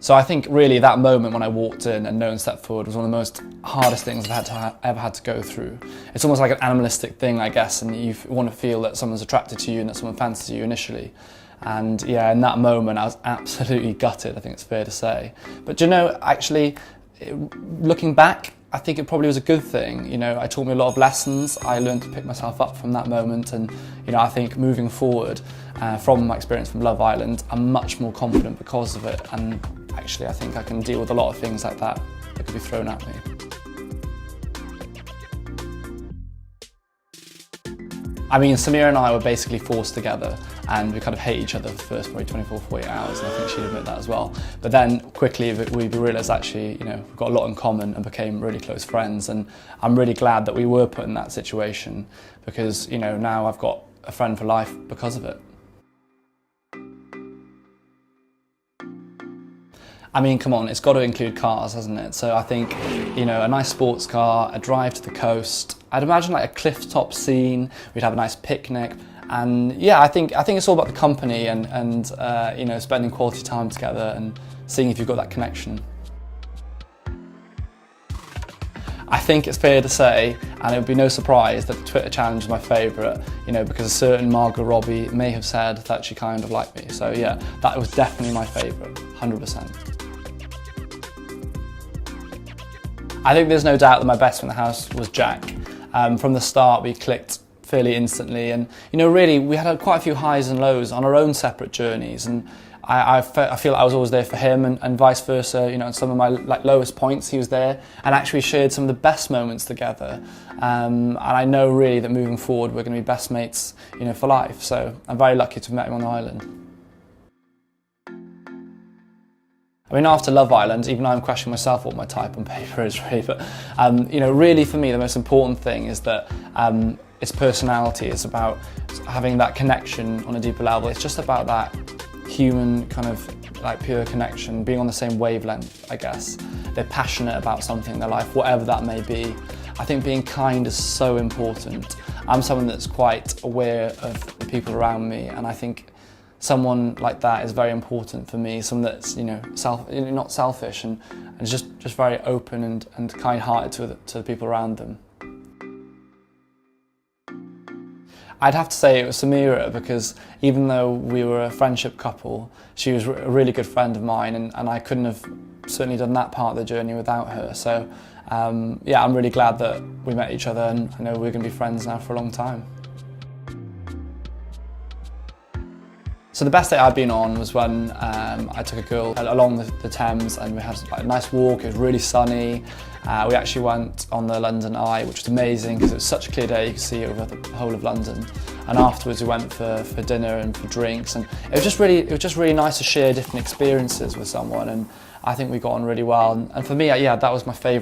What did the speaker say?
So I think really that moment when I walked in and no one stepped forward was one of the most hardest things I've ever had to go through. It's almost like an animalistic thing, I guess, and you want to feel that someone's attracted to you and that someone fancies you initially. And yeah, in that moment I was absolutely gutted, I think it's fair to say. But you know, actually, looking back, I think it probably was a good thing. You know, it taught me a lot of lessons. I learned to pick myself up from that moment, and you know, I think moving forward from my experience from Love Island, I'm much more confident because of it. And actually, I think I can deal with a lot of things like that could be thrown at me. I mean, Samira and I were basically forced together, and we kind of hate each other for the first probably 24, 48 hours, and I think she'd admit that as well. But then quickly we realised actually, you know, we've got a lot in common and became really close friends, and I'm really glad that we were put in that situation because, you know, now I've got a friend for life because of it. I mean, come on, it's got to include cars, hasn't it? So I think, you know, a nice sports car, a drive to the coast. I'd imagine like a cliff top scene. We'd have a nice picnic, and yeah, I think it's all about the company and you know, spending quality time together and seeing if you've got that connection. I think it's fair to say, and it would be no surprise, that the Twitter challenge is my favourite, you know, because a certain Margot Robbie may have said that she kind of liked me. So yeah, that was definitely my favourite, 100%. I think there's no doubt that my best friend in the house was Jack. From the start we clicked fairly instantly, and you know, really we had quite a few highs and lows on our own separate journeys, and I feel like I was always there for him, and vice versa. You know, at some of my lowest points he was there, and actually shared some of the best moments together. And I know really that moving forward we're going to be best mates, you know, for life. So I'm very lucky to have met him on the island. I mean, after Love Island, even I'm questioning myself what my type on paper is really, but you know, really for me the most important thing is that it's personality. It's about having that connection on a deeper level. It's just about that human kind of like pure connection, being on the same wavelength, I guess. They're passionate about something in their life, whatever that may be. I think being kind is so important. I'm someone that's quite aware of the people around me, and I think someone like that is very important for me. Someone that's, you know, not selfish and just very open and kind-hearted to the people around them. I'd have to say it was Samira, because even though we were a friendship couple, she was a really good friend of mine, and I couldn't have certainly done that part of the journey without her. So yeah, I'm really glad that we met each other, and I know we're going to be friends now for a long time. So the best day I've been on was when I took a girl along the Thames, and we had like a nice walk. It was really sunny. We actually went on the London Eye, which was amazing because it was such a clear day, you could see over the whole of London. And afterwards we went for dinner and for drinks, and it was just really nice to share different experiences with someone, and I think we got on really well. And for me, yeah, that was my favourite.